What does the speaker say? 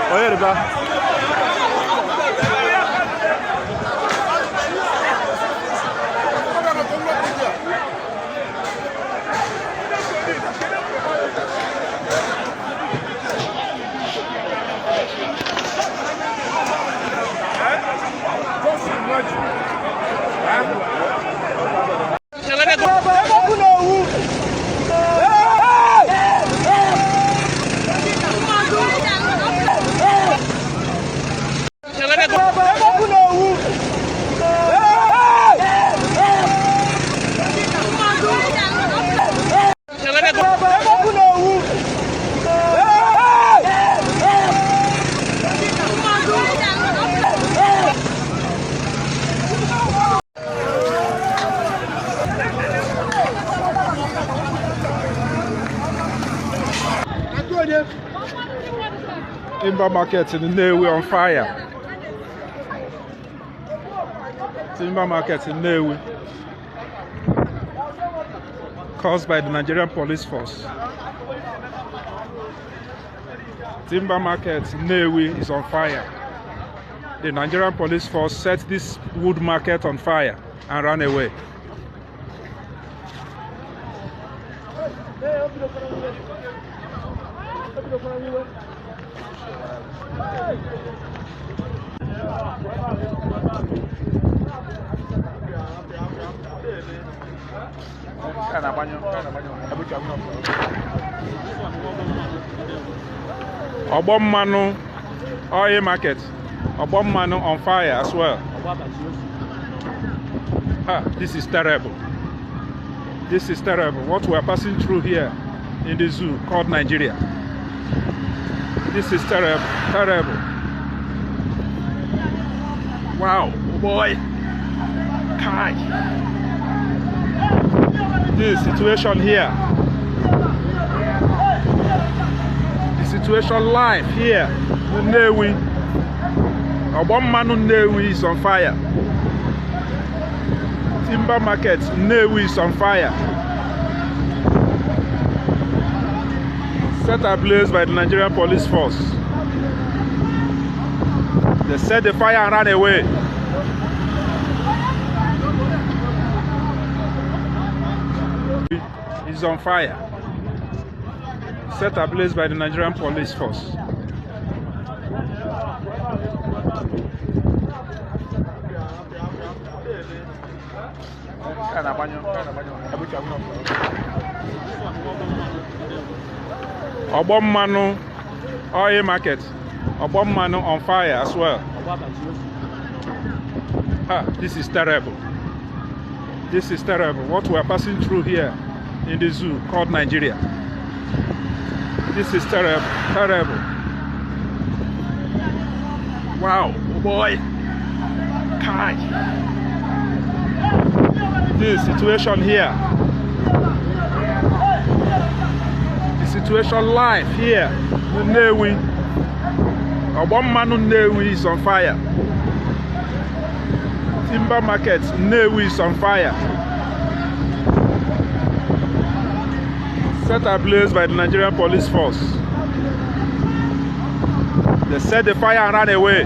Olha ele lá. Timber market in Nnewi on fire. Timber market in Nnewi, caused by the Nigerian police force. Timber market in Nnewi is on fire. The Nigerian police force set this wood market on fire and ran away. Obomanu oil market, Obomanu on fire as well. This is terrible. This is terrible. What we are passing through here in the zoo called Nigeria. This is terrible, terrible. Wow, oh boy. Kai. This situation here. The situation live here in Nnewi. Obomanu Nnewi is on fire. Timber market Nnewi is on fire. Set ablaze by the Nigerian police force. They set the fire and ran away. It's on fire. Set ablaze by the Nigerian police force. Obomanu oil market, Obomanu on fire as well. This is terrible. This is terrible. What we are passing through here in the zoo called Nigeria. This is terrible, terrible. Wow, oh boy. Kai. This situation here. Situation live here in Nnewi. Obomanu Nnewi is on fire. Timber market Nnewi is on fire. Set ablaze by the Nigerian police force. They set the fire and ran away.